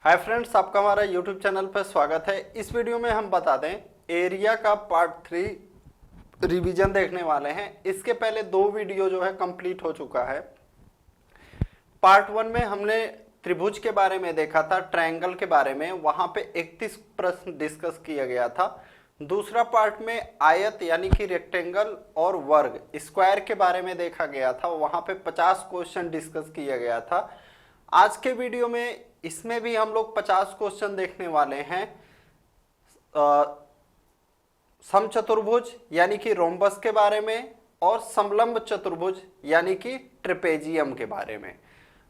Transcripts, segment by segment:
Hi friends, आपका हमारा YouTube channel पर स्वागत है। इस वीडियो में हम बता दें एरिया का पार्ट 3 रिवीजन देखने वाले हैं। इसके पहले 2 वीडियो जो है कंप्लीट हो चुका है। पार्ट 1 में हमने त्रिभुज के बारे में देखा था, ट्रायंगल के बारे में, वहां पे 31 प्रश्न डिस्कस किया गया था। दूसरा पार्ट में आयत यानी कि रेक्टेंगल और वर्ग स्क्वायर के बारे में देखा गया था, वहां पे 50 क्वेश्चन डिस्कस किया गया था। आज के वीडियो में इसमें भी हम लोग 50 क्वेश्चन देखने वाले हैं समचतुर्भुज यानी कि रोम्बस के बारे में और समलंब चतुर्भुज यानी कि ट्रेपेजियम के बारे में।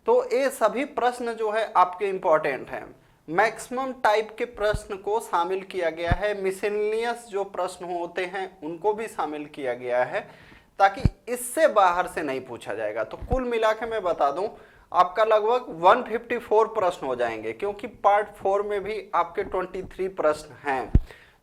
तो ये सभी प्रश्न जो है आपके इंपॉर्टेंट हैं। मैक्सिमम टाइप के प्रश्न को शामिल किया गया है, मिसलेनियस जो प्रश्न होते हैं उनको भी शामिल किया गया है, ताकि इससे बाहर से नहीं पूछा जाएगा। तो कुल मिला के मैं बता दूं आपका लगभग 154 प्रश्न हो जाएंगे, क्योंकि पार्ट 4 में भी आपके 23 प्रश्न हैं।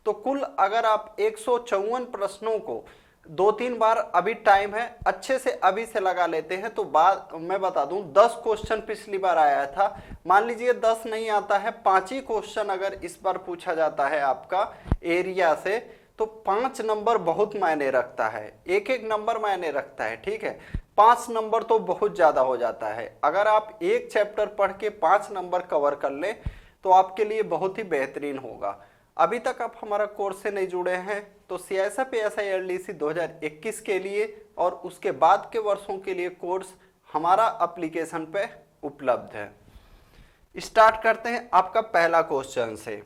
तो कुल अगर आप 154 प्रश्नों को 2-3 बार, अभी टाइम है, अच्छे से अभी से लगा लेते हैं तो बाद मैं बता दूं 10 क्वेश्चन पिछली बार आया था। मान लीजिए 10 नहीं आता है, 5 ही क्वेश्चन अगर इस बार पूछा जाता है आपका एरिया से, तो 5 नंबर बहुत मायने रखता है, एक नंबर मायने रखता है। ठीक है, 5 नंबर तो बहुत ज्यादा हो जाता है। अगर आप एक चैप्टर पढ़ के 5 नंबर कवर कर लें तो आपके लिए बहुत ही बेहतरीन होगा। अभी तक आप हमारा कोर्स से नहीं जुड़े हैं तो सीआईएसएफ एसआईएलडीसी 2021 के लिए और उसके बाद के वर्षों के लिए कोर्स हमारा एप्लीकेशन पे उपलब्ध है। स्टार्ट करते हैं आपका पहला क्वेश्चन से।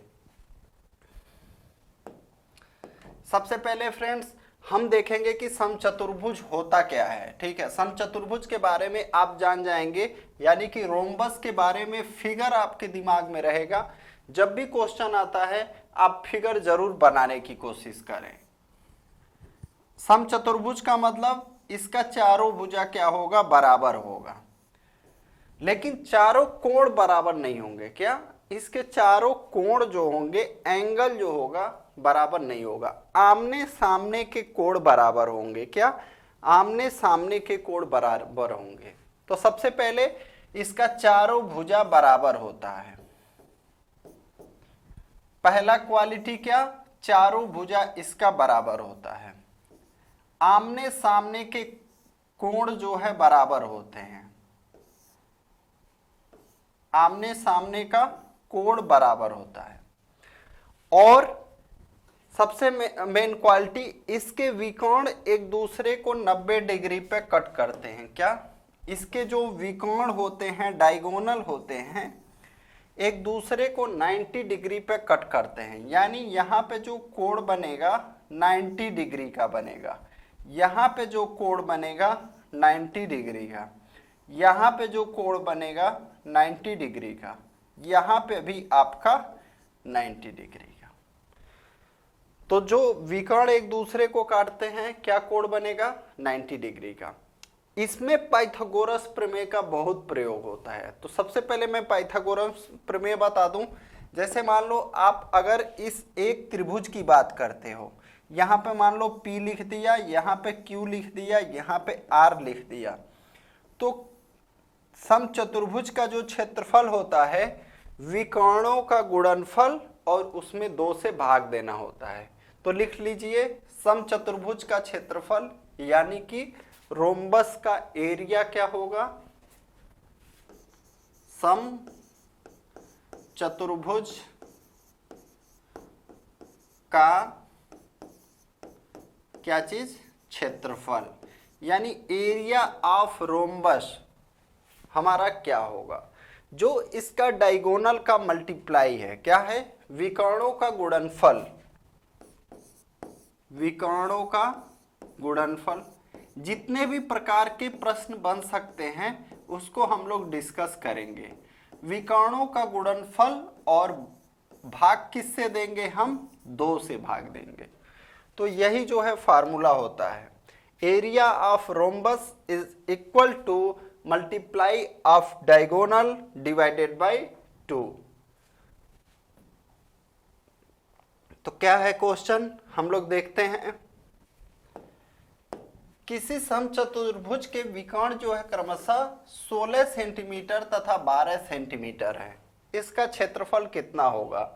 सबसे पहले फ्रेंड्स हम देखेंगे कि समचतुर्भुज होता क्या है। ठीक है, समचतुर्भुज के बारे में आप जान जाएंगे, यानी कि रोम्बस के बारे में फिगर आपके दिमाग में रहेगा। जब भी क्वेश्चन आता है आप फिगर जरूर बनाने की कोशिश करें। समचतुर्भुज का मतलब इसका चारों भुजा क्या होगा, बराबर होगा, लेकिन चारों कोण बराबर नहीं होंगे। क्या इसके चारों कोण जो होंगे, एंगल जो होगा बराबर नहीं होगा। आमने सामने के कोण बराबर होंगे। क्या आमने सामने के कोण बराबर होंगे। तो सबसे पहले इसका चारों भुजा बराबर होता है। पहला क्वालिटी क्या, चारों भुजा इसका बराबर होता है। आमने सामने के कोण जो है बराबर होते हैं। आमने सामने का कोण बराबर होता है। और सबसे मेन क्वालिटी, इसके विकर्ण एक दूसरे को 90 डिग्री पे कट करते हैं। क्या इसके जो विकर्ण होते हैं, डायगोनल होते हैं, एक दूसरे को 90 डिग्री पे कट करते हैं। यानी यहाँ पे जो कोण बनेगा 90 डिग्री का बनेगा, यहाँ पे जो कोण बनेगा 90 डिग्री का, यहाँ पे जो कोण बनेगा 90 डिग्री का, यहाँ पे भी आपका 90 डिग्री का। तो जो विकर्ण एक दूसरे को काटते हैं, क्या कोण बनेगा 90 डिग्री का। इसमें पाइथागोरस प्रमेय का बहुत प्रयोग होता है। तो सबसे पहले मैं पाइथागोरस प्रमेय बता दूं। जैसे मान लो आप अगर इस एक त्रिभुज की बात करते हो, यहाँ पे मान लो P लिख दिया, यहाँ पे Q लिख दिया, यहाँ पे R लिख दिया, तो समचतुर्भुज का जो क्षेत्रफल होता है विकर्णों का गुणनफल और उसमें 2 से भाग देना होता है। तो लिख लीजिए समचतुर्भुज का क्षेत्रफल यानी कि रोम्बस का एरिया क्या होगा, समचतुर्भुज का क्या चीज, क्षेत्रफल, यानी एरिया ऑफ रोम्बस हमारा क्या होगा, जो इसका डायगोनल का मल्टीप्लाई है। क्या है, विकर्णों का गुणनफल, विकर्णों का गुणनफल। जितने भी प्रकार के प्रश्न बन सकते हैं उसको हम लोग डिस्कस करेंगे। विकर्णों का गुणनफल और भाग किससे देंगे, हम 2 से भाग देंगे। तो यही जो है फार्मूला होता है, area of rhombus is equal to multiply of diagonal divided by 2। तो क्या है क्वेश्चन, हम लोग देखते हैं। किसी समचतुर्भुज के विकर्ण जो है क्रमशः 16 सेंटीमीटर तथा 12 सेंटीमीटर है। इसका क्षेत्रफल कितना होगा?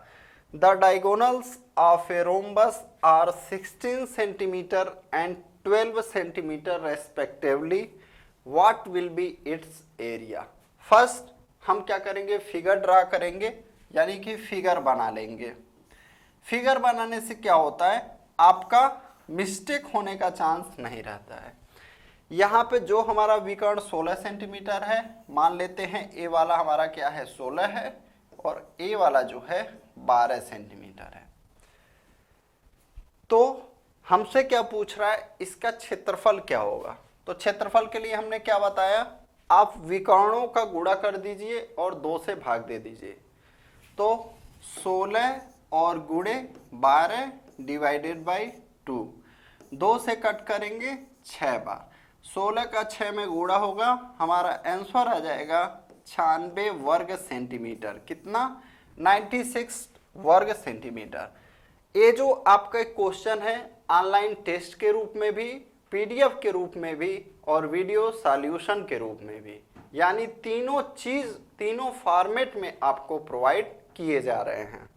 The diagonals of a rhombus are 16 centimetre and 12 centimetre respectively, what will be its area? First हम क्या करेंगे, फिगर ड्रा करेंगे, यानी कि फिगर बना लेंगे। फिगर बनाने से क्या होता है, आपका मिस्टेक होने का चांस नहीं रहता है। यहाँ पे जो हमारा विकर्ण 16 सेंटीमीटर है, मान लेते हैं ए वाला हमारा क्या है 16 है और ए वाला जो है 12 सेंटीमीटर है। तो हमसे क्या पूछ रहा है, इसका क्षेत्रफल क्या होगा? तो क्षेत्रफल के लिए हमने क्या बताया, आप विकर्णों का गुणा कर दीजिए और 2 से भाग दे दीजिए। तो 16 और गुणे 12 डिवाइडेड बाई 2, 2 से कट करेंगे 6 बार, 16 का 6 में गुणा होगा, हमारा आंसर आ जाएगा 96 वर्ग सेंटीमीटर। कितना? 96 वर्ग सेंटीमीटर। ये जो आपका एक क्वेश्चन है ऑनलाइन टेस्ट के रूप में भी, पीडीएफ के रूप में भी और वीडियो सॉल्यूशन के रूप में भी, यानी तीनों चीज तीनों फॉर्मेट में आपको प्रोवाइड किए जा रहे हैं।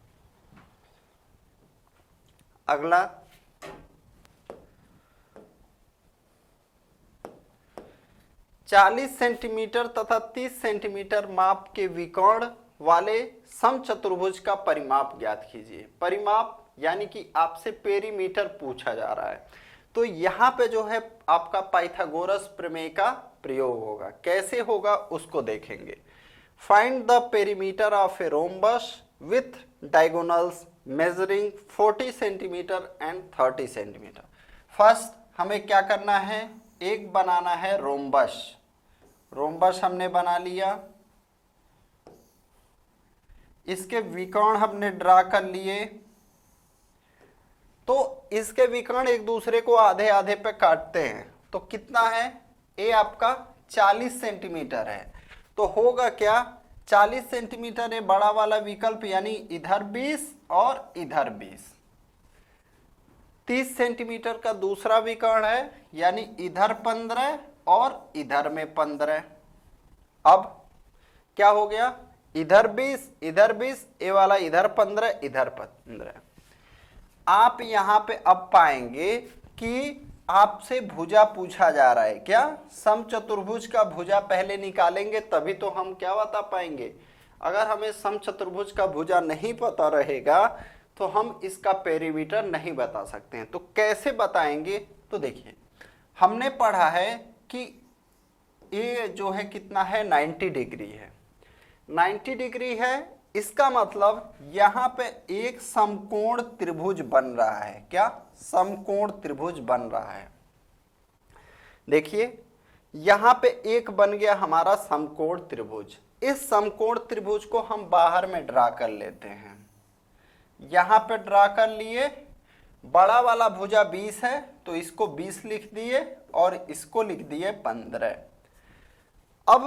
अगला, चालीस सेंटीमीटर तथा 30 सेंटीमीटर माप के विकर्ण वाले समचतुर्भुज का परिमाप ज्ञात कीजिए। परिमाप यानी कि आपसे पेरीमीटर पूछा जा रहा है, तो यहाँ पे जो है आपका पाइथागोरस प्रमेय का प्रयोग होगा। कैसे होगा उसको देखेंगे। Find the perimeter of a rhombus with diagonals measuring 40 centimetre and 30 centimetre. First हमें क्या करना है, एक बनाना है रोम्बस। रोम्बस हमने बना लिया, इसके विकर्ण हमने ड्रा कर लिए। तो इसके विकर्ण एक दूसरे को आधे आधे पे काटते हैं, तो कितना है, ए आपका 40 सेंटीमीटर है। तो होगा क्या, 40 सेंटीमीटर ये बड़ा वाला विकल्प, यानी इधर 20 और इधर 20। 30 सेंटीमीटर का दूसरा विकर्ण है, यानी इधर 15 और इधर में 15। अब क्या हो गया, इधर 20 इधर 20, ये वाला इधर 15 इधर 15। आप यहां पे अब पाएंगे कि आपसे भुजा पूछा जा रहा है। क्या? समचतुर्भुज का भुजा पहले निकालेंगे तभी तो हम क्या बता पाएंगे। अगर हमें समचतुर्भुज का भुजा नहीं पता रहेगा तो हम इसका पेरीमीटर नहीं बता सकते हैं। तो कैसे बताएंगे, तो देखिए हमने पढ़ा है कि ये जो है कितना है, 90 डिग्री है। 90 डिग्री है, इसका मतलब यहाँ पे एक समकोण त्रिभुज बन रहा है। क्या? समकोण त्रिभुज बन रहा है। देखिए यहाँ पे एक बन गया हमारा समकोण त्रिभुज। इस समकोण त्रिभुज को हम बाहर में ड्रा कर लेते हैं। यहाँ पे ड्रा कर लिए, बड़ा वाला भुजा 20 है तो इसको 20 लिख दिए और इसको लिख दिए 15। अब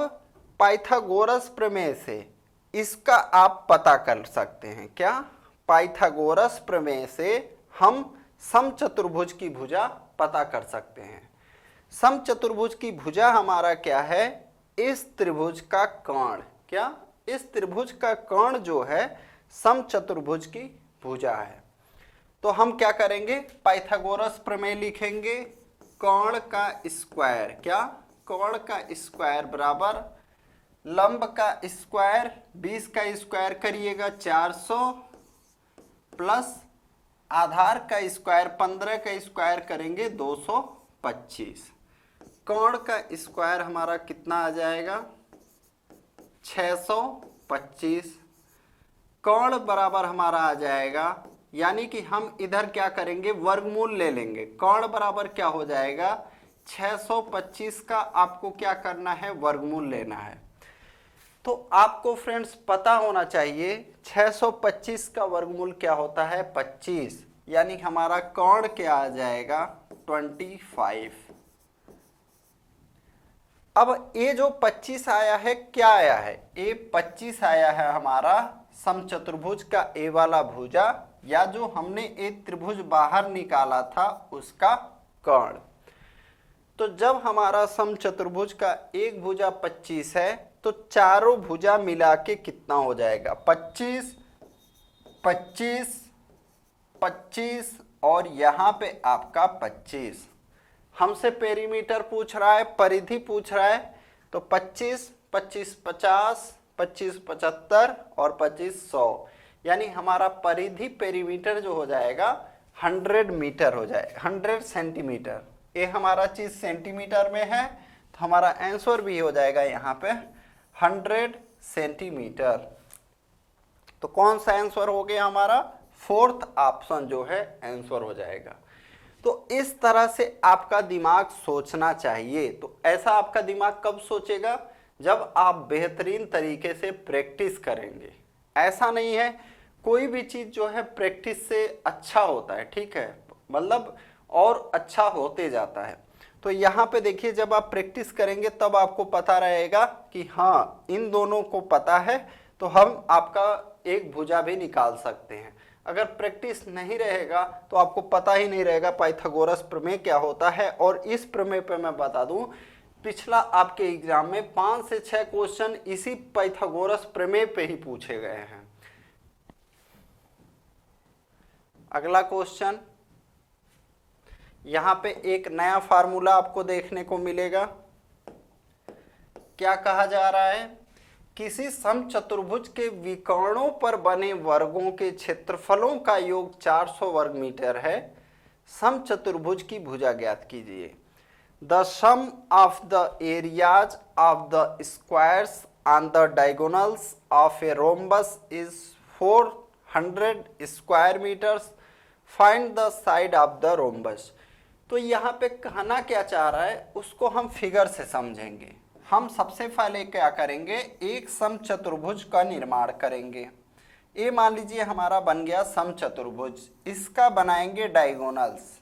पाइथागोरस प्रमेय से इसका आप पता कर सकते हैं। क्या? पाइथागोरस प्रमेय से हम समचतुर्भुज की भुजा पता कर सकते हैं। समचतुर्भुज की भुजा हमारा क्या है, इस त्रिभुज का कर्ण। क्या? इस त्रिभुज का कर्ण जो है समचतुर्भुज की भुजा है। तो हम क्या करेंगे, पाइथागोरस प्रमेय लिखेंगे, कर्ण का स्क्वायर। क्या? कर्ण का स्क्वायर बराबर लंब का स्क्वायर, 20 का स्क्वायर करिएगा 400 प्लस आधार का स्क्वायर 15 का स्क्वायर करेंगे 225। कर्ण का स्क्वायर हमारा कितना आ जाएगा, 625। कर्ण बराबर हमारा आ जाएगा, यानी कि हम इधर क्या करेंगे, वर्गमूल ले लेंगे। कर्ण बराबर क्या हो जाएगा, 625 का आपको क्या करना है, वर्गमूल लेना है। तो आपको फ्रेंड्स पता होना चाहिए 625 का वर्गमूल क्या होता है, 25, यानी हमारा कर्ण क्या आ जाएगा, 25। अब ये जो 25 आया है, क्या आया है, ये 25 आया है हमारा समचतुर्भुज का ए वाला भुजा, या जो हमने एक त्रिभुज बाहर निकाला था उसका कर्ण। तो जब हमारा समचतुर्भुज का एक भुजा 25 है तो चारों भुजा मिला के कितना हो जाएगा? 25, 25, 25 और यहाँ पे आपका 25। हमसे पेरीमीटर पूछ रहा है, परिधि पूछ रहा है, तो 25, 25, 50, 25, 75 और 25, 100, यानी हमारा परिधि पेरीमीटर जो हो जाएगा 100 मीटर हो जाए, 100 सेंटीमीटर। ये हमारा चीज सेंटीमीटर में है, तो हमारा आंसर भी हो जाएगा यहाँ पे 100 सेंटीमीटर। तो कौन सा आंसर हो गया हमारा? फोर्थ ऑप्शन जो है आंसर हो जाएगा। तो इस तरह से आपका दिमाग सोचना चाहिए। तो ऐसा आपका दिमाग कब सोचेगा? जब आप बेहतरीन तरीके से प्रैक्टिस करेंगे। ऐसा नहीं है, कोई भी चीज जो है प्रैक्टिस से अच्छा होता है, ठीक है, मतलब और अच्छा होते जाता है। तो यहाँ पे देखिए, जब आप प्रैक्टिस करेंगे तब आपको पता रहेगा कि हाँ इन दोनों को पता है, तो हम आपका एक भुजा भी निकाल सकते हैं। अगर प्रैक्टिस नहीं रहेगा तो आपको पता ही नहीं रहेगा पाइथागोरस प्रमेय क्या होता है। और इस प्रमेय पे मैं बता दूं, पिछला आपके एग्जाम में 5 से 6 क्वेश्चन इसी पाइथागोरस प्रमेय पे ही पूछे गए हैं। अगला क्वेश्चन, यहां पे एक नया फार्मूला आपको देखने को मिलेगा। क्या कहा जा रहा है? किसी समचतुर्भुज के विकर्णों पर बने वर्गों के क्षेत्रफलों का योग 400 वर्ग मीटर है। समचतुर्भुज की भुजा ज्ञात कीजिए। The sum of the areas of the squares on the diagonals of a rhombus is 400 square metres. Find the side of the rhombus. तो यहाँ पे कहना क्या चाह रहा है उसको हम फिगर से समझेंगे। हम सबसे पहले क्या करेंगे, एक समचतुर्भुज का निर्माण करेंगे। ये मान लीजिए हमारा बन गया समचतुर्भुज, इसका बनाएंगे डायगोनल्स।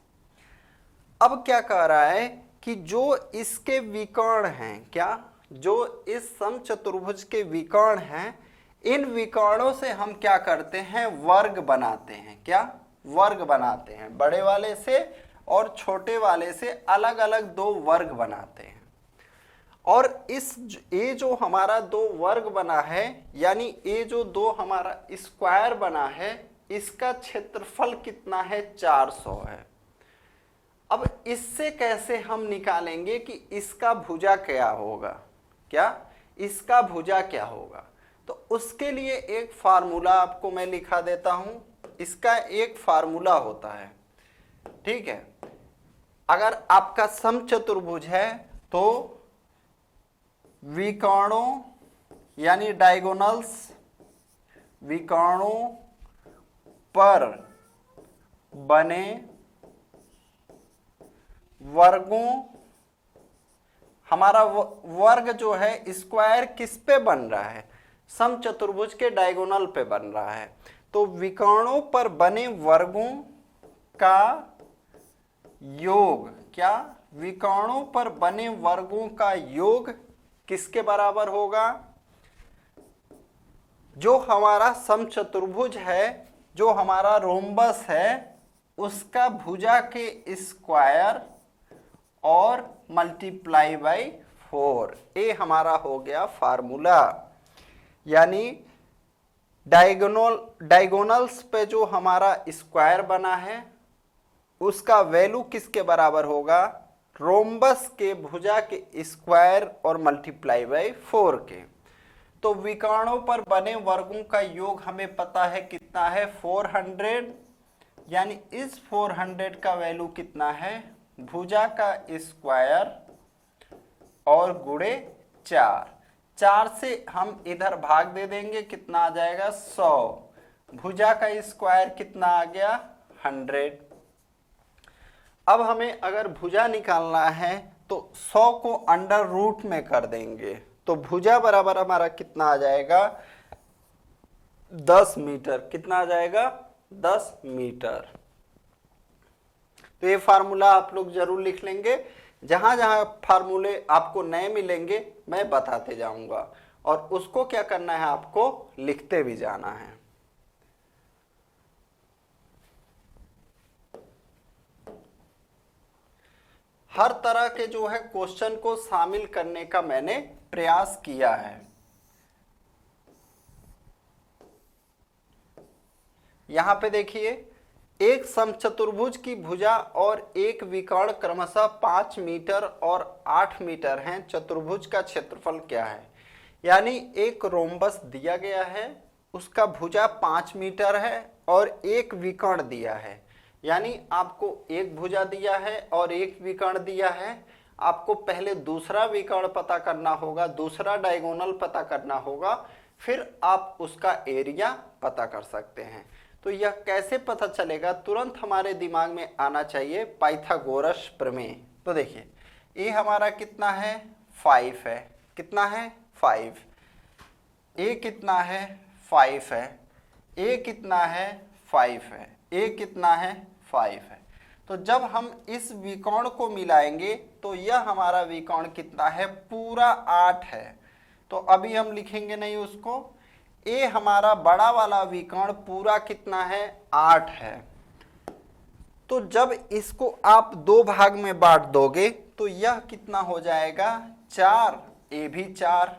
अब क्या कह रहा है कि जो इसके विकर्ण हैं, क्या जो इस समचतुर्भुज के विकर्ण हैं, इन विकर्णों से हम क्या करते हैं? वर्ग बनाते हैं। क्या? वर्ग बनाते हैं। बड़े वाले से और छोटे वाले से अलग अलग 2 वर्ग बनाते हैं। और ये जो हमारा 2 वर्ग बना है, यानी ये जो 2 हमारा स्क्वायर बना है, इसका क्षेत्रफल कितना है? 400 है। अब इससे कैसे हम निकालेंगे कि इसका भुजा क्या होगा? क्या इसका भुजा क्या होगा? तो उसके लिए एक फार्मूला आपको मैं लिखा देता हूं। इसका एक फार्मूला होता है, ठीक है। अगर आपका समचतुर्भुज है तो विकर्णों यानी डायगोनल्स, विकर्णों पर बने वर्गों, हमारा वर्ग जो है स्क्वायर किस पे बन रहा है? समचतुर्भुज के डायगोनल पे बन रहा है। तो विकर्णों पर बने वर्गों का योग, क्या विकर्णों पर बने वर्गों का योग किसके बराबर होगा? जो हमारा समचतुर्भुज है, जो हमारा रोम्बस है, उसका भुजा के स्क्वायर और मल्टीप्लाई बाई 4। ये हमारा हो गया फार्मूला। यानी डायगोनल्स पे जो हमारा स्क्वायर बना है उसका वैल्यू किसके बराबर होगा? रोम्बस के भुजा के स्क्वायर और मल्टीप्लाई बाई 4 के। तो विकर्णों पर बने वर्गों का योग हमें पता है कितना है? 400। यानी इस 400 का वैल्यू कितना है? भुजा का स्क्वायर और गुणे 4। 4 से हम इधर भाग दे देंगे, कितना आ जाएगा? 100। भुजा का स्क्वायर कितना आ गया? 100। अब हमें अगर भुजा निकालना है तो 100 को अंडर रूट में कर देंगे, तो भुजा बराबर हमारा कितना आ जाएगा? 10 मीटर। कितना आ जाएगा? 10 मीटर। तो ये फार्मूला आप लोग जरूर लिख लेंगे। जहां जहां फार्मूले आपको नए मिलेंगे मैं बताते जाऊंगा, और उसको क्या करना है, आपको लिखते भी जाना है। हर तरह के जो है क्वेश्चन को शामिल करने का मैंने प्रयास किया है। यहाँ पे देखिए, एक समचतुर्भुज की भुजा और एक विकर्ण क्रमशः 5 मीटर और 8 मीटर हैं, चतुर्भुज का क्षेत्रफल क्या है। यानी एक रोम्बस दिया गया है, उसका भुजा 5 मीटर है और एक विकर्ण दिया है। यानी आपको एक भुजा दिया है और एक विकर्ण दिया है। आपको पहले दूसरा विकर्ण पता करना होगा, दूसरा डायगोनल पता करना होगा, फिर आप उसका एरिया पता कर सकते हैं। तो यह कैसे पता चलेगा, तुरंत हमारे दिमाग में आना चाहिए पाइथागोरस प्रमेय। तो देखिए, ये हमारा कितना है 5 है, कितना है 5, ये कितना है 5 है, ये कितना है 5 है, ये कितना है 5 है। तो जब हम इस विकर्ण को मिलाएंगे तो यह हमारा विकर्ण कितना है, पूरा 8 है। तो अभी हम लिखेंगे नहीं उसको, ये हमारा बड़ा वाला विकर्ण पूरा कितना है 8 है। तो जब इसको आप 2 भाग में बांट दोगे तो यह कितना हो जाएगा 4, ये भी 4।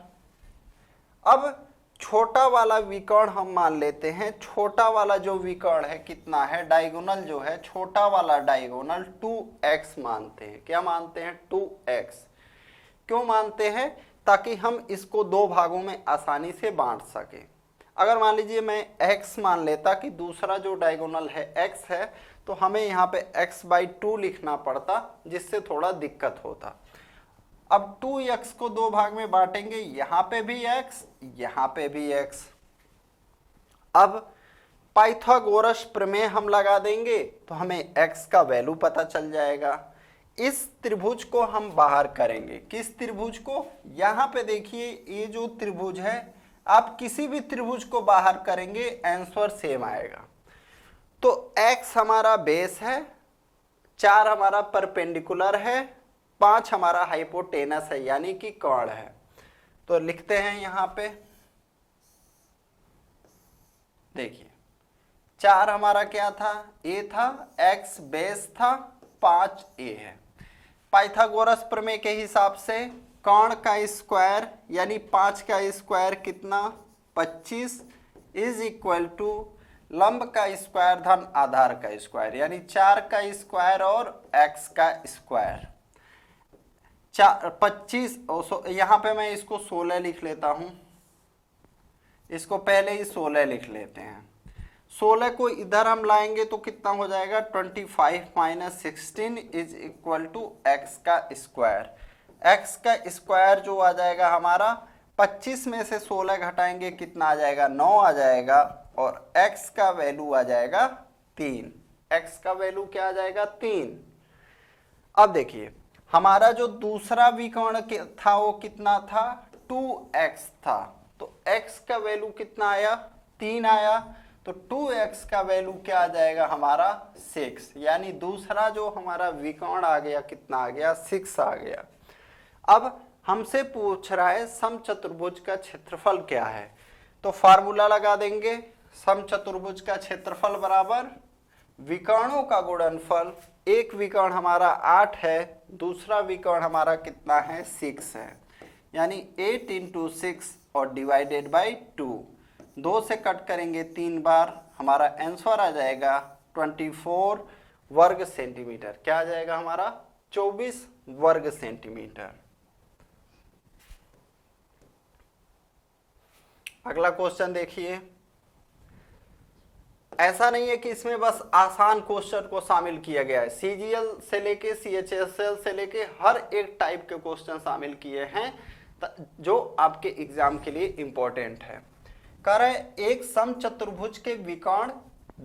अब छोटा वाला विकर्ण हम मान लेते हैं, छोटा वाला जो विकर्ण है कितना है, डायगोनल जो है, छोटा वाला डायगोनल 2x मानते हैं। क्या मानते हैं 2x। क्यों मानते हैं, ताकि हम इसको 2 भागों में आसानी से बांट सके। अगर मान लीजिए मैं x मान लेता कि दूसरा जो डायगोनल है x है, तो हमें यहाँ पे x/2 लिखना पड़ता, जिससे थोड़ा दिक्कत होता। अब 2x को 2 भाग में बांटेंगे, यहाँ पे भी x, यहाँ पे भी x। अब पाइथागोरस प्रमेय हम लगा देंगे तो हमें x का वैल्यू पता चल जाएगा। इस त्रिभुज को हम बाहर करेंगे, किस त्रिभुज को, यहाँ पे देखिए ये जो त्रिभुज है, आप किसी भी त्रिभुज को बाहर करेंगे आंसर सेम आएगा। तो x हमारा बेस है, 4 हमारा परपेंडिकुलर है, 5 हमारा हाइपोटेनस है यानी कि कर्ण है। तो लिखते हैं यहाँ पे, देखिए 4 हमारा क्या था, a था, x बेस था, 5 a है। पाइथागोरस प्रमेय के हिसाब से कर्ण का स्क्वायर यानी 5 का स्क्वायर कितना 25 इज इक्वल टू लंब का स्क्वायर धन आधार का स्क्वायर, यानी 4 का स्क्वायर और x का स्क्वायर। 25, यहाँ पे मैं इसको 16 लिख लेता हूँ, इसको पहले ही 16 लिख लेते हैं। 16 को इधर हम लाएंगे तो कितना हो जाएगा 25 - 16 इज इक्वल टू x का स्क्वायर। x का स्क्वायर जो आ जाएगा हमारा, 25 में से 16 घटाएंगे कितना आ जाएगा 9 आ जाएगा, और x का वैल्यू आ जाएगा 3। x का वैल्यू क्या आ जाएगा 3। अब देखिए हमारा जो दूसरा विकर्ण था वो कितना था 2x था, तो x का वैल्यू कितना आया 3 आया। तो 2x का वैल्यू क्या आ जाएगा हमारा 6, यानी दूसरा जो हमारा विकर्ण आ गया कितना आ गया 6 आ गया। अब हमसे पूछ रहा है समचतुर्भुज का क्षेत्रफल क्या है, तो फार्मूला लगा देंगे, समचतुर्भुज का क्षेत्रफल बराबर विकर्णों का गुणनफल। एक विकर्ण हमारा 8 है, दूसरा विकर्ण हमारा कितना है 6 है, यानी 8 × 6 और डिवाइडेड बाई 2। 2 से कट करेंगे 3 बार, हमारा आंसर आ जाएगा 24 वर्ग सेंटीमीटर। क्या आ जाएगा हमारा 24 वर्ग सेंटीमीटर। अगला क्वेश्चन देखिए, ऐसा नहीं है कि इसमें बस आसान क्वेश्चन को शामिल किया गया है, सीजीएल से लेके सीएचएसएल से लेके हर एक टाइप के क्वेश्चन शामिल किए हैं जो आपके एग्जाम के लिए इंपॉर्टेंट है। कह रहे हैं एक समचतुर्भुज के विकर्ण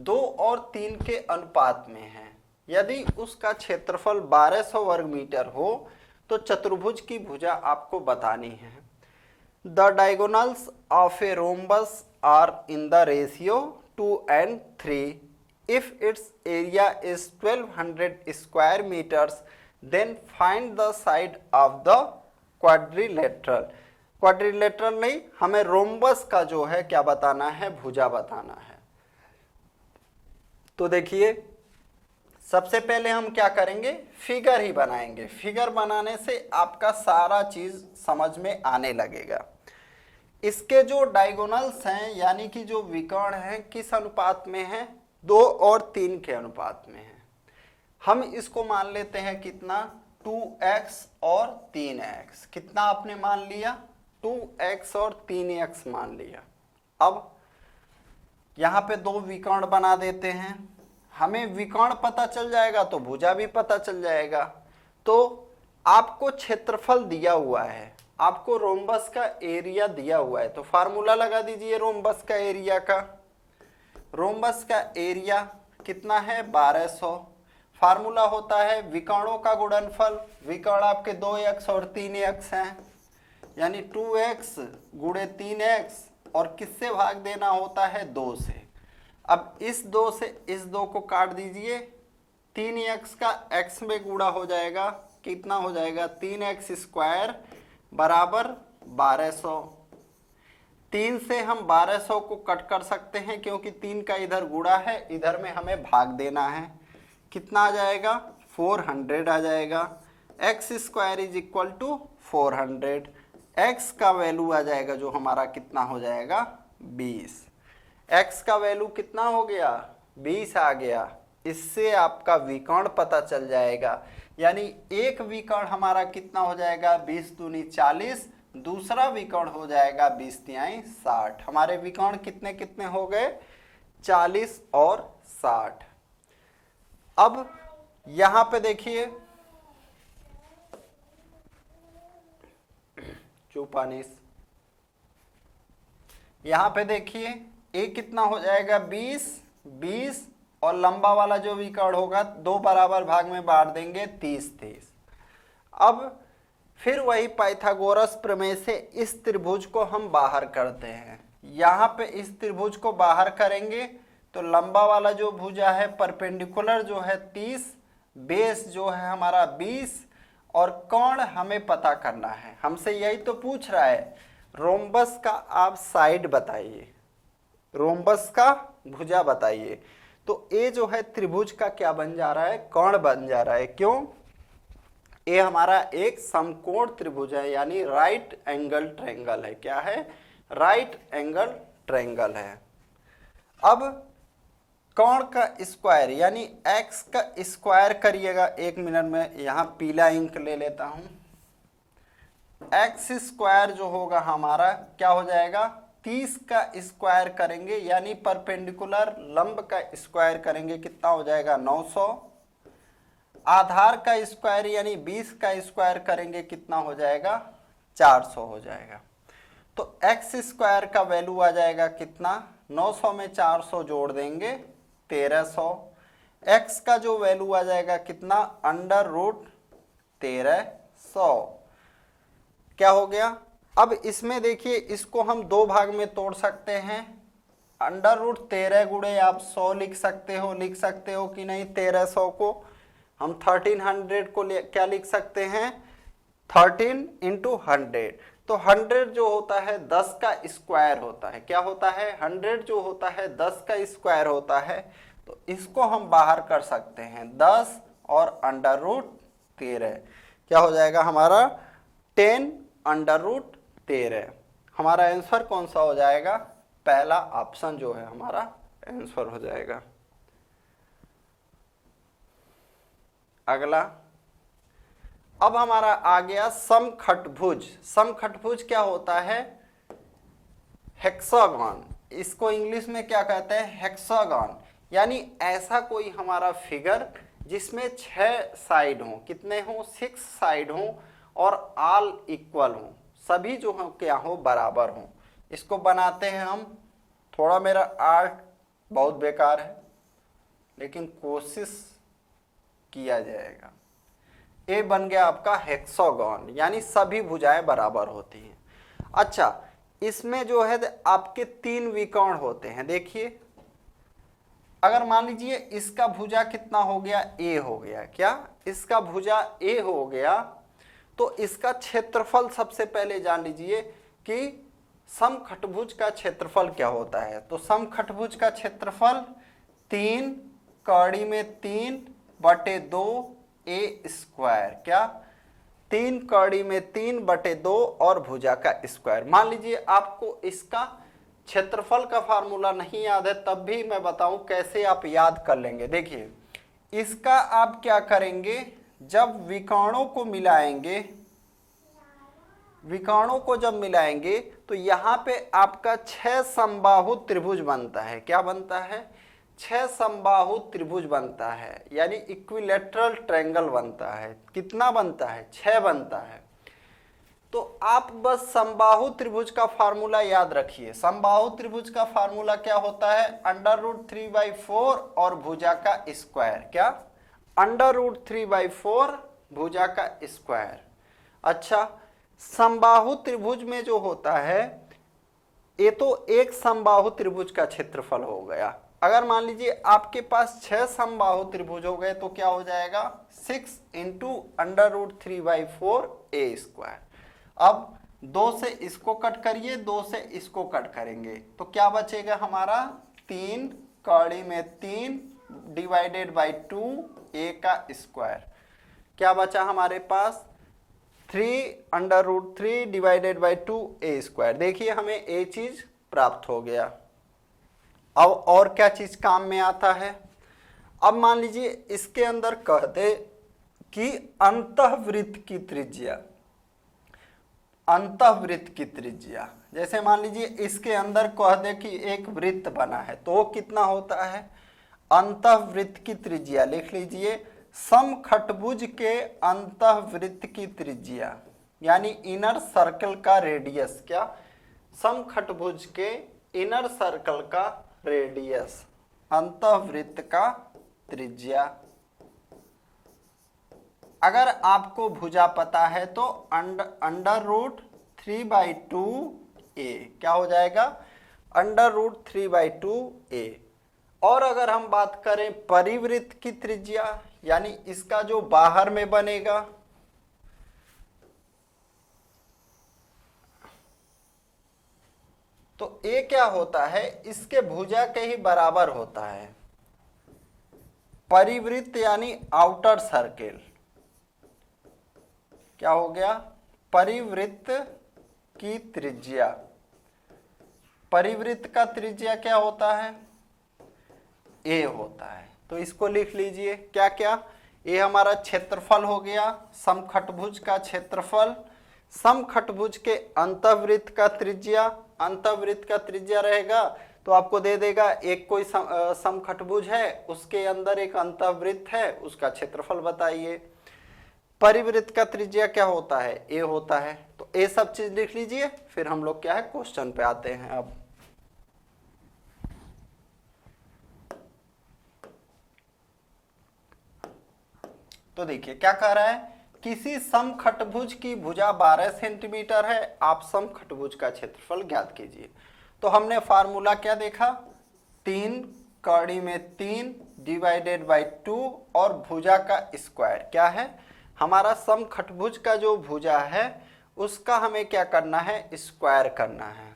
2 और 3 के अनुपात में है, यदि उसका क्षेत्रफल 1200 वर्ग मीटर हो तो चतुर्भुज की भुजा आपको बतानी है। The diagonals of a rhombus are in the ratio 2 and 3. If its area is 1200 square meters, then find the side of the quadrilateral. Quadrilateral नहीं, हमें रोम्बस का जो है क्या बताना है, भुजा बताना है। तो देखिए सबसे पहले हम क्या करेंगे, फिगर ही बनाएंगे। फिगर बनाने से आपका सारा चीज समझ में आने लगेगा। इसके जो डायगोनल्स हैं यानी कि जो विकर्ण हैं किस अनुपात में हैं, 2 और 3 के अनुपात में हैं। हम इसको मान लेते हैं कितना, 2x और 3x। कितना आपने मान लिया, 2x और 3x मान लिया। अब यहाँ पे 2 विकर्ण बना देते हैं, हमें विकर्ण पता चल जाएगा तो भुजा भी पता चल जाएगा। तो आपको क्षेत्रफल दिया हुआ है, आपको रोम्बस का एरिया दिया हुआ है, तो फार्मूला लगा दीजिए रोम्बस का एरिया का। रोम्बस का एरिया कितना है, 1200। फार्मूला होता है विकर्णों का गुणनफल, विकर्ण आपके 2x और 3x हैं, यानी 2x गुणे 3x, और किससे भाग देना होता है, 2 से। अब इस 2 से इस 2 को काट दीजिए, 3x का x में गुणा हो जाएगा, कितना हो जाएगा, 3x स्क्वायर बराबर 1200। 3 से हम 1200 को कट कर सकते हैं क्योंकि 3 का इधर गुणा है, इधर में हमें भाग देना है। कितना आ जाएगा, 400 आ जाएगा। x square is equal to 400। x का वैल्यू आ जाएगा जो हमारा कितना हो जाएगा, 20। x का वैल्यू कितना हो गया, 20 आ गया। इससे आपका विकर्ण पता चल जाएगा, यानी एक विकर्ण हमारा कितना हो जाएगा, 20 दूनी 40, दूसरा विकर्ण हो जाएगा 20 तिहाई 60। हमारे विकर्ण कितने कितने हो गए, 40 और 60। अब यहां पे देखिए, चुपानिस, यहां पे देखिए ए कितना हो जाएगा, 20, 20, और लंबा वाला जो विकर्ण होगा 2 बराबर भाग में बांट देंगे, 30, 30। अब फिर वही पाइथागोरस प्रमेय से इस त्रिभुज को हम बाहर करते हैं। यहाँ पे इस त्रिभुज को बाहर करेंगे तो लंबा वाला जो भुजा है परपेंडिकुलर जो है 30, बेस जो है हमारा 20, और कोण हमें पता करना है। हमसे यही तो पूछ रहा है, रोम्बस का आप साइड बताइए, रोम्बस का भुजा बताइए। तो ए जो है त्रिभुज का क्या बन जा रहा है, कोण बन जा रहा है। क्यों, ए हमारा एक समकोण त्रिभुज है, यानी राइट एंगल ट्रायंगल है। क्या है, राइट एंगल ट्रायंगल है। अब कोण का स्क्वायर यानी x का स्क्वायर करिएगा। 1 मिनट में यहाँ पीला इंक ले लेता हूं। x स्क्वायर जो होगा हमारा क्या हो जाएगा, 30 का स्क्वायर करेंगे, यानी परपेंडिकुलर लंब का स्क्वायर करेंगे, कितना हो जाएगा, 900। आधार का स्क्वायर यानी 20 का स्क्वायर करेंगे, कितना हो जाएगा, 400 हो जाएगा। तो x स्क्वायर का वैल्यू आ जाएगा कितना, 900 में 400 जोड़ देंगे 1300। x का जो वैल्यू आ जाएगा कितना, अंडर रूट 1300। क्या हो गया, अब इसमें देखिए इसको हम 2 भाग में तोड़ सकते हैं। अंडर रूट 13 गुणे आप 100 लिख सकते हो कि नहीं, 1300 को हम 1300 को क्या लिख सकते हैं, 13 इंटू 100। तो 100 जो होता है 10 का स्क्वायर होता है। क्या होता है, 100 जो होता है 10 का स्क्वायर होता है। तो इसको हम बाहर कर सकते हैं, 10 और अंडर रूट 13 क्या हो जाएगा हमारा, 10 अंडर रूट 13। हमारा आंसर कौन सा हो जाएगा, पहला ऑप्शन जो है हमारा आंसर हो जाएगा। अगला, अब हमारा आ गया समखटभुज। समखटभुज क्या होता है, हेक्सागन। इसको इंग्लिश में क्या कहते हैं, हेक्सागन, यानी ऐसा कोई हमारा फिगर जिसमें 6 साइड हो, कितने हो, 6 साइड हो, और ऑल इक्वल हो, सभी जो हो क्या हो, बराबर हो। इसको बनाते हैं हम। थोड़ा मेरा आर्ट बहुत बेकार है लेकिन कोशिश किया जाएगा। ए बन गया आपका हेक्सागन, यानी सभी भुजाएं बराबर होती हैं। अच्छा, इसमें जो है आपके 3 विकर्ण होते हैं। देखिए, अगर मान लीजिए इसका भुजा कितना हो गया, ए हो गया, क्या इसका भुजा ए हो गया, तो इसका क्षेत्रफल सबसे पहले जान लीजिए कि समखटभुज का क्षेत्रफल क्या होता है। तो समखटभुज का क्षेत्रफल 3 कड़ी में 3 बटे 2 ए स्क्वायर, क्या 3 कड़ी में 3/2 और भुजा का स्क्वायर। मान लीजिए आपको इसका क्षेत्रफल का फार्मूला नहीं याद है, तब भी मैं बताऊं कैसे आप याद कर लेंगे। देखिए इसका आप क्या करेंगे, जब विकर्णों को मिलाएंगे, विकर्णों को जब मिलाएंगे तो यहाँ पे आपका 6 समबाहु त्रिभुज बनता है। क्या बनता है? 6 समबाहु त्रिभुज बनता है, यानी इक्विलैटरल ट्रायंगल बनता है। कितना बनता है? 6 बनता है। तो आप बस समबाहु त्रिभुज का फार्मूला याद रखिए। समबाहु त्रिभुज का फार्मूला क्या होता है? √3/4 और भुजा का स्क्वायर। क्या? √3/4 भुजा का स्क्वायर। अच्छा, समबाहु त्रिभुज में जो होता है, ये तो एक समबाहु त्रिभुज का क्षेत्रफल हो गया। अगर मान लीजिए आपके पास 6 समबाहु त्रिभुज हो गए तो क्या हो जाएगा? 6 × √3/4a²। अब 2 से इसको कट करिए, 2 से इसको कट करेंगे तो क्या बचेगा हमारा? 3 कड़ी में 3 ÷ 2a²। क्या बचा हमारे पास? 3 √3 ÷ 2a²। देखिए हमें ए चीज प्राप्त हो गया। अब और क्या चीज काम में आता है? अब मान लीजिए इसके अंदर कह दे कि अंतःवृत्त की त्रिज्या, अंतःवृत्त की त्रिज्या, जैसे मान लीजिए इसके अंदर कह दे कि एक वृत्त बना है तो वो कितना होता है? अंतःवृत्त की त्रिज्या लिख लीजिए, समखटभुज के अंतःवृत्त की त्रिज्या, यानी इनर सर्कल का रेडियस। क्या? समखटभुज के इनर सर्कल का रेडियस, अंतःवृत्त का त्रिज्या। अगर आपको भुजा पता है तो √3/2a क्या हो जाएगा? √3/2a। और अगर हम बात करें परिवृत्त की त्रिज्या, यानी इसका जो बाहर में बनेगा, तो a क्या होता है? इसके भुजा के ही बराबर होता है। परिवृत्त यानी आउटर सर्किल। क्या हो गया? परिवृत्त की त्रिज्या। परिवृत्त का त्रिज्या क्या होता है? a होता है। तो इसको लिख लीजिए। क्या क्या? ये हमारा क्षेत्रफल हो गया, समखटभुज का क्षेत्रफल, समखटभुज के अंतःवृत्त का त्रिज्या। अंतःवृत्त का त्रिज्या रहेगा तो आपको दे देगा एक कोई समखटभुज है, उसके अंदर एक अंतःवृत्त है, उसका क्षेत्रफल बताइए। परिवृत्त का त्रिज्या क्या होता है? ए होता है। तो ये सब चीज लिख लीजिए, फिर हम लोग क्या है क्वेश्चन पे आते हैं। अब तो देखिए क्या कह रहा है, किसी समखटभुज की भुजा 12 सेंटीमीटर है, आप समखटभुज का क्षेत्रफल ज्ञात कीजिए। तो हमने फार्मूला क्या देखा? 3 कड़ी में 3 ÷ 2 और भुजा का स्क्वायर। क्या है? हमारा समखटभुज का जो भुजा है उसका हमें क्या करना है? स्क्वायर करना है।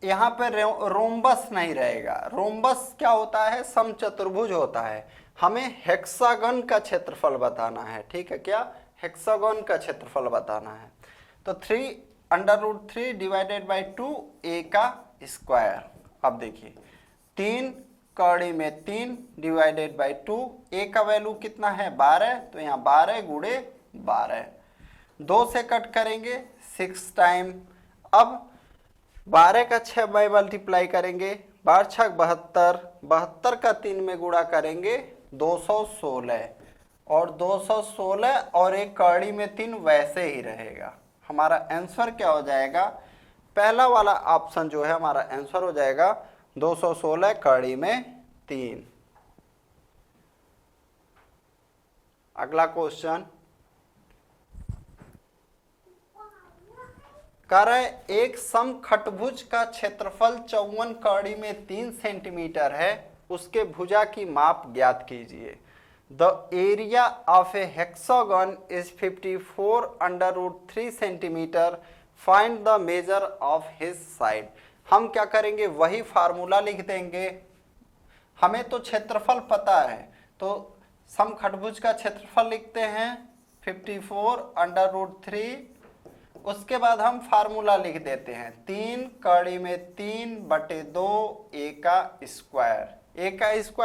यहाँ पे रोम्बस नहीं रहेगा। रोम्बस क्या होता है? समचतुर्भुज होता है। हमें हेक्सागन का क्षेत्रफल बताना है। ठीक है? क्या? हेक्सागन का क्षेत्रफल बताना है। तो 3 √3 ÷ 2a का स्क्वायर। अब देखिए 3 कड़ी में 3 ÷ 2, a का वैल्यू कितना है? 12। तो यहाँ 12 × 12, 2 से कट करेंगे 6 टाइम। अब 12 का 6 में मल्टीप्लाई करेंगे, 12 × 6 72, 72 का 3 में गुणा करेंगे 216, और 216 और एक कड़ी में 3 वैसे ही रहेगा। हमारा आंसर क्या हो जाएगा? पहला वाला ऑप्शन जो है हमारा आंसर हो जाएगा 216 कड़ी में 3। अगला क्वेश्चन कह रहा है एक समखटभुज का क्षेत्रफल 54 कड़ी में 3 सेंटीमीटर है, उसके भुजा की माप ज्ञात कीजिए। The area of A hexagon is 54 √3 centimetre, find the measure of his side. हम क्या करेंगे? वही फार्मूला लिख देंगे। हमें तो क्षेत्रफल पता है, तो समखटभुज का क्षेत्रफल लिखते हैं 54√3। उसके बाद हम फार्मूला लिख देते हैं 3 कड़ी में 3/2 a का स्क्वायर। a का स्क्वायर